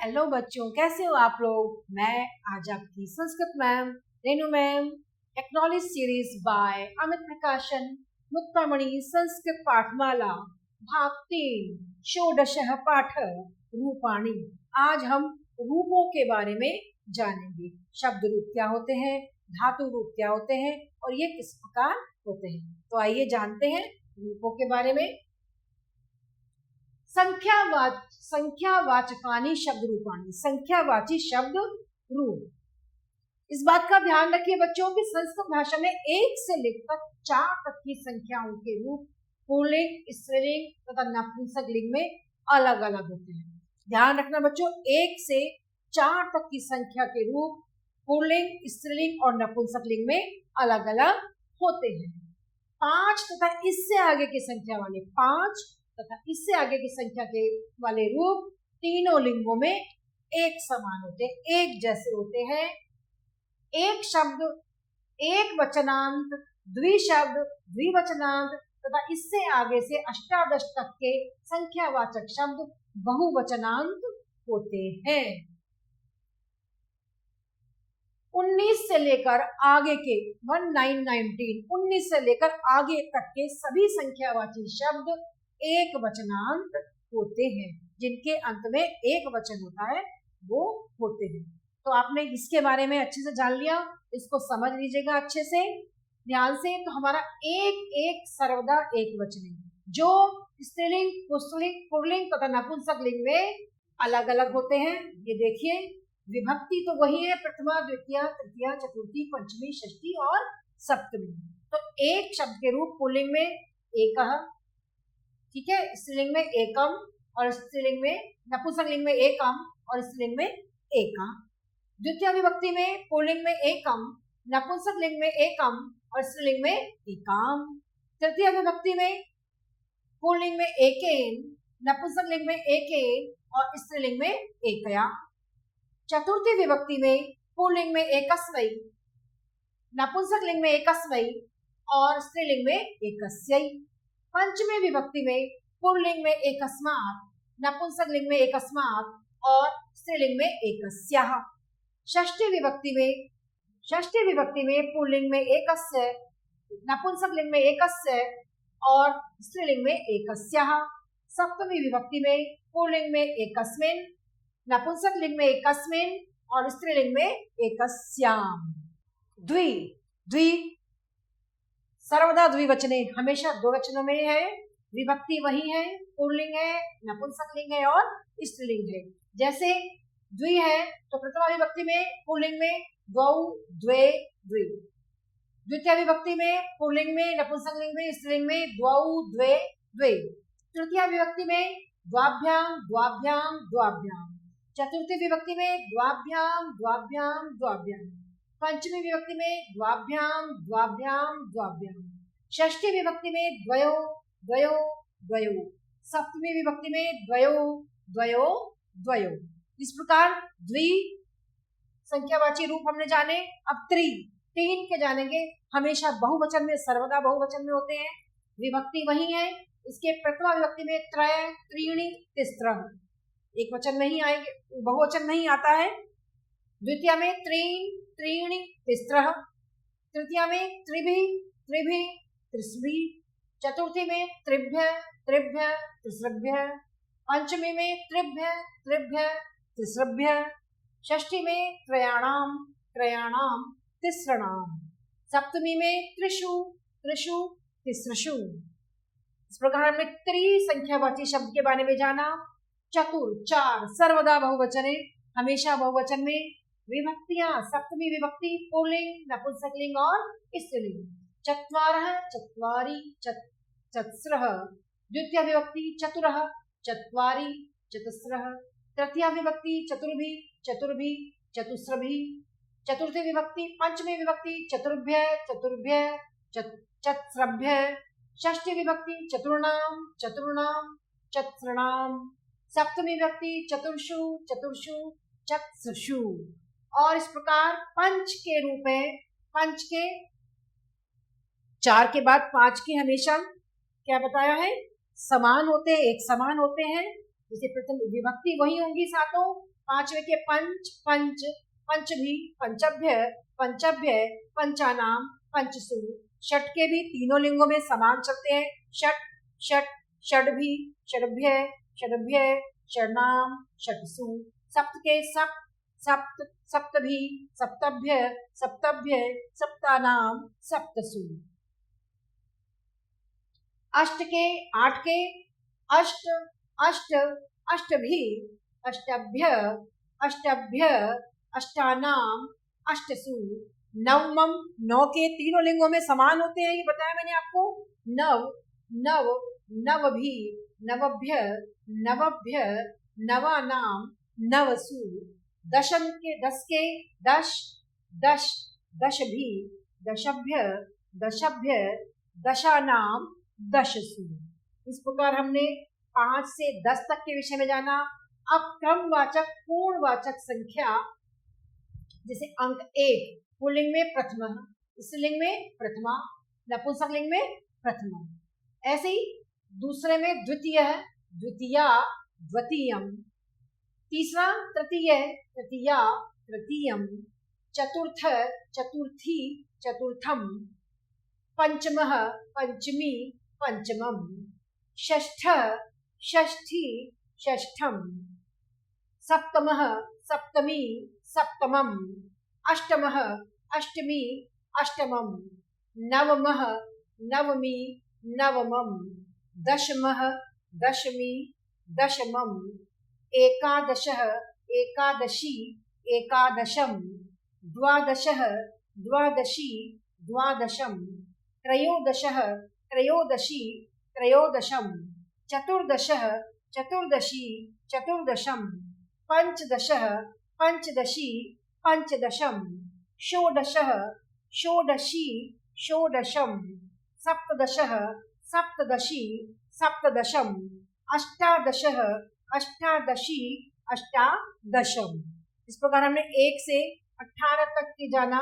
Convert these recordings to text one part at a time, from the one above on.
Hello बच्चों, कैसे हो आप लोग। मैं आज आपकी Sanskrit ma'am Renu ma'am acknowledge series by Amit प्रकाशन मुक्तामणि संस्कृत पाठमाला भाग 3 षोडशः पाठ रूपाणि। आज हम रूपों के बारे में जानेंगे। शब्द रूप क्या होते हैं, धातु रूप क्या होते हैं और ये किस प्रकार होते हैं। तो आइए जानते हैं रूपों के बारे में। संख्यावाचकानि शब्द रूपाणि, संख्यावाची शब्द रूप। इस बात का ध्यान रखिए बच्चों कि संस्कृत भाषा में 1 से लेकर 4 तक की संख्याओं के रूप पुल्लिंग, स्त्रीलिंग तथा नपुंसकलिंग में अलग अलग होते हैं। ध्यान रखना बच्चों, 1 से 4 तक की संख्या के रूप पुल्लिंग, स्त्रीलिंग और नपुंसकलिंग में अलग अलग होते हैं। 5 तथा इससे आगे की संख्या वाले 5 तथा इससे आगे की संख्या के वाले रूप तीनों लिंगों में एक समान होते हैं, एक जैसे होते हैं। एक शब्द एक वचनांत, द्विशब्द द्विवचनांत तथा इससे आगे से अष्टादश तक के संख्यावाचक शब्द बहुवचनांत होते हैं। 19 से लेकर आगे के 19 से लेकर आगे तक के सभी संख्यावाची शब्द एक वचनांत होते हैं। जिनके अंत में एक वचन होता है वो होते हैं। तो आपने इसके बारे में अच्छे से जान लिया, इसको समझ लीजिएगा अच्छे से ध्यान से। तो हमारा एक एक सर्वदा एक वचन है, जो स्त्रीलिंग, पुल्लिंग तथा नपुंसकलिंग में अलग अलग होते हैं। ये देखिए, विभक्ति तो वही है, प्रथमा, द्वितीय, तृतीया, चतुर्थी, पंचमी, षष्ठी और सप्तमी। तो एक शब्द के रूप पुल्लिंग में एकः, ठीक है, स्त्रीलिंग में एकम और स्त्रीलिंग में नपुंसकलिंग में एकम और स्त्रीलिंग में एका। द्वितीय विभक्ति में पुल्लिंग में एकम, नपुंसकलिंग में एकम और स्त्रीलिंग में एकाम। तृतीय विभक्ति में पुल्लिंग में एकेन, नपुंसकलिंग में एकेन और स्त्रीलिंग में एकया। चतुर्थी विभक्ति में पुल्लिंग में एकस्मै, नपुंसकलिंग में एकस्मै और स्त्रीलिंग में एकस्यै। पंचमी विभक्ति में पुल्लिंग में एकस्मात्, नपुंसकलिंग में एकस्मात् और स्त्रीलिंग में एकस्याः। षष्ठी विभक्ति में पुल्लिंग में एकस्य, नपुंसकलिंग में एकस्य और स्त्रीलिंग में एकस्याः। सप्तमी विभक्ति में पुल्लिंग में एकस्मिन्, नपुंसकलिंग में एकस्मिन् और स्त्रीलिंग में एकस्याम्। द्वि सर्वदा द्विवचने, हमेशा दो वचनों में है। विभक्ति वही है, पुल्लिंग है, नपुंसकलिंग है और स्त्रीलिंग है। जैसे द्वि है तो प्रथमा विभक्ति में पुल्लिंग में द्वौ, द्वे, द्वि। द्वितीय विभक्ति में पुल्लिंग में, नपुंसकलिंग में, स्त्रीलिंग में द्वौ, द्वे, द्वे। तृतीय विभक्ति में द्वाभ्याम, द्वाभ्याम, द्वाभ्याम। चतुर्थी विभक्ति में द्वाभ्याम, द्वाभ्याम, द्वाभ्याम। पंचमी विभक्ति में द्वाभ्याम, द्वाभ्याम, द्वाभ्याम। षष्ठी विभक्ति में द्वयो, द्वयो, द्वयो। सप्तमी विभक्ति में द्वयो, द्वयो, द्वयो। इस प्रकार द्वि संख्यावाची रूप हमने जाने। अब तीन के जानेंगे। हमेशा बहुवचन में, सर्वदा बहुवचन में होते हैं। विभक्ति वही है। इसके प्रथमा विभक्ति में त्रय, त्रीणि, तिस्रः, एक वचन में ही आएंगे, बहुवचन में ही आता है। द्वितीय में त्रीन्, त्रीणि, तिस्रः। तृतीय में त्रिभि, त्रिभि, त्रिस्भिः। चतुर्थी में त्रिभ्य, त्रिभ्य, तिस्रभ्य। पंचमी में त्रिभ्य, त्रिभ्य, तिस्रभ्य। षष्ठी में त्रयाणाम, त्रयाणाम, तिस्रणाम। सप्तमी में त्रिषु, त्रिषु, तिस्रषु। इस प्रकार हमने त्रिसंख्यावाची शब्द के बारे में जाना। चतुर, चार, सर्वदा बहुवचन है, हमेशा बहुवचन में। विभक्तियां, सप्तमी विभक्ति पुल्लिंग, नपुंसकलिंग और स्त्रीलिंग। चत्वारः, चत्वारि, चत्स्रः। द्वितीय विभक्ति चतुरः, चत्वारि, चतस्रः। तृतीय विभक्ति चतुर्भि, चतुर्भि, चतुस्रभि। चतुर्थी विभक्ति पंचमी विभक्ति चतुर्भ्य, चतुर्भ्य, चत्स्रभ्य। षष्ठी विभक्ति चतुर्णाम, चतुर्णाम, चत्स्रणाम। सप्तमी विभक्ति चतुर्षु, चतुर्षु, चत्स्रषु। और इस प्रकार पंच के रूप में, पंच के 4 के बाद 5 की हमेशा क्या बताया है, समान होते हैं, एक समान होते हैं। जैसे प्रथम विभक्ति वही होंगी सातों पांचवे के पंच, पंच, पंचभी, पंचभ्य, पंचभ्य, पंचानाम, पंचसु। षट के भी तीनों लिंगों में समान चलते हैं। षट, षट, षड्भी, षड्भ्य, षड्भ्य, षड्नाम, षट्सु। सप्त के सप्त, सप्त, सप्तभी, सप्तभ्य, सप्तभ्य, सप्तानाम, सप्तसु। अष्ट के, आठ के, अष्ट, अष्ट, अष्टभी, अष्टभ्य, अष्टभ्य, अष्टानाम, अष्टसु। नवमम, नौ के तीनों लिंगों में समान होते हैं, ये बताया मैंने आपको। नव, नव, नवभी, नवभ्य, नवभ्य, नवानाम, नवसु। दशम के, दस के, दश, दश, दशभी, दशभ्य, दशभ्य, दशानाम, दशसु। इस प्रकार हमने 5 से 10 तक के विषय में जाना। अब क्रमवाचक पूर्णवाचक संख्या, जैसे अंक 1 पुल्लिंग में प्रथमा, स्त्रीलिंग में प्रथमा, नपुंसक लिंग में प्रथमा। ऐसे ही दूसरे में द्वितीय, द्वितीया, द्वितीयम। तीसरा तृतीय, तृतीया, तृतीयम। चतुर्थ, चतुर्थी, चतुर्थम। पंचमः, पंचमी, पंचमम। षष्ठ, षष्ठी, षष्ठम। सप्तमः, सप्तमी, सप्तमम। अष्टमः, अष्टमी, अष्टमम। नवमः, नवमी, नवमम। दशमः, दशमी, दशमम। एकादशः, एकादशी, एकादशम। द्वादशः, द्वादशी, द्वादशम। त्रयोदशः, त्रयोदशी, त्रयोदशम। चतुर्दशः, चतुर्दशी, चतुर्दशम। पंचदशः, पंचदशी, पंचदशम। षोडशः, षोडशी, षोडशम। सप्तदशः, सप्तदशी, सप्तदशम। अष्टादशः, अष्टादशी, अष्टादशम। इस प्रकार हमने 1 से 18 तक की जाना।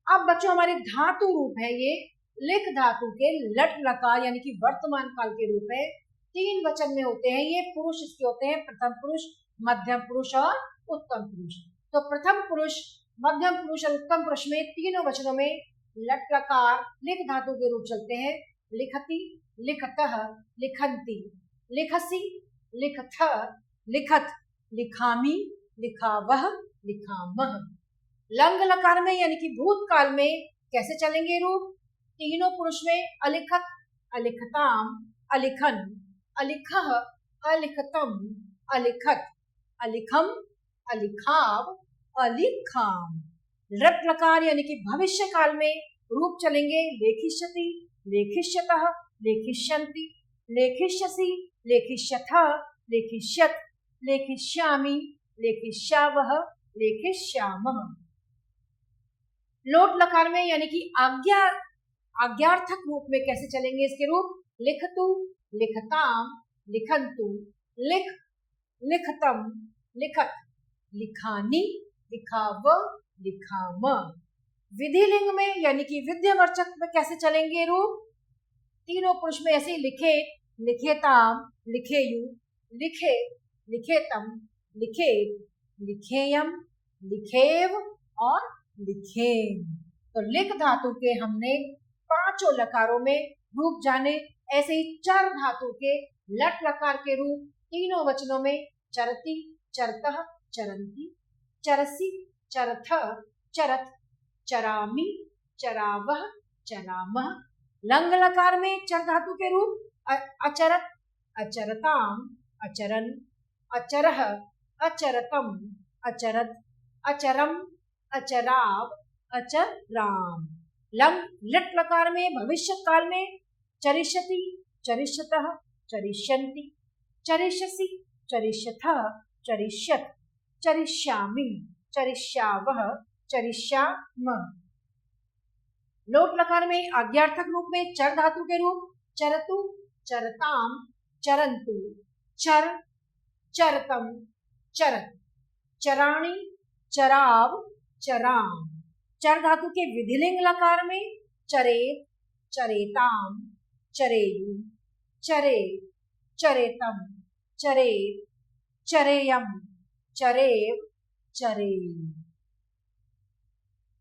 अब बच्चों हमारे धातु रूप है, ये लिख धातु के लट लकार यानी कि वर्तमान काल के रूप है। 3 वचन में होते हैं ये। पुरुष इसके होते हैं प्रथम पुरुष, मध्यम पुरुष और उत्तम पुरुष। तो प्रथम पुरुष, मध्यम पुरुष और उत्तम पुरुष में तीनों वचनों में लट लकार लिख धातु के रूप चलते हैं। लिखति, लिखतः, लिखन्ति। लिखसि, लिखथ, लिखत, लिखामि, लिखावह, लिखामः। लंग लकार में यानी कि भूतकाल में कैसे चलेंगे रूप? तीनों पुरुष में अलिखत, अलिखताम, अलिखन, अलिखः, अलिखतम, अलिखत, अलिखम, अलिखाव, अलिखाम। लट लकार यानी कि भविष्य काल में रूप चलेंगे लेखिष्यति, लेखिष्यतः, लेखिष्यन्ति, लेखिष्यसि, लेखिष्यथ, लेखिष्यत, लेखिष्यामि, लेखिष्यावह, लेखिष्यामः। लोट लकार में यानी कि आज्ञार्थक रूप में कैसे चलेंगे इसके रूप? लिखतु, लिखताम, लिखन्तु, लिख, लिखतम, लिखत, लिखानि, लिखाव, लिखाम। विधिलिंग में यानी कि विध्यवाचक में कैसे चलेंगे रूप? तीनों पुरुष में ऐसे लिखे, लिखेताम, लिखेयु, लिखे, लिखेतम, लिखेत, लिखेयम, लिखेव और लिखेम। तो लिख धातु के हमने 5 लकारों में रूप जाने। ऐसे ही चर धातु के लट लकार के रूप तीनों वचनों में चरति, चरतः, चरन्ति, चरसि, चरथ, चरत, चरामि, चरावह, चरामः। लंग लकार में चर धातु के रूप अचरत, अचरताम, अचरन, अचरह, अचरतम, अचरत, अचरम, अचराव, अचराम। लंग लट लकार में भविष्य काल में चरिष्यति, चरिष्यतः, चरिष्यन्ति, चरिष्यसि, चरिष्यथः, चरिष्यत, चरिष्यामि, चरिष्यावः, चरिष्यामः। लोट लकार में आज्ञार्थक रूप में चर धातु के रूप चरतु, चरताम, चरन्तु, चर, चरतम, चरत, चराणि, चराव, चराम। चर धातु के विधिलिंग लकार में चरेत, चरेताम, चरेयु, चरे, चरेतम, चरे, चरेयम, चरेव, चरे।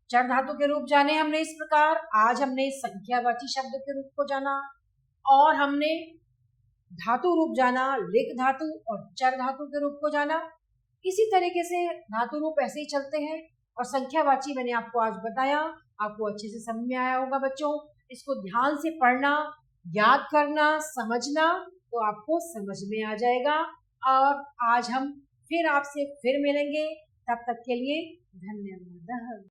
चर धातु के रूप जाने हमने इस प्रकार। आज हमने संख्यावाची शब्द के रूप को जाना और हमने धातु रूप जाना, लिक धातु और चर धातु के रूप को जाना। इसी तरीके से धातु रूप ऐसे ही चलते हैं और संख्यावाची मैंने आपको आज बताया, आपको अच्छे से समझ में आया होगा बच्चों। इसको ध्यान से पढ़ना, याद करना, समझना, तो आपको समझ में आ जाएगा। और आज हम फिर आपसे फिर मिलेंगे, तब तक के लिए धन्यवाद।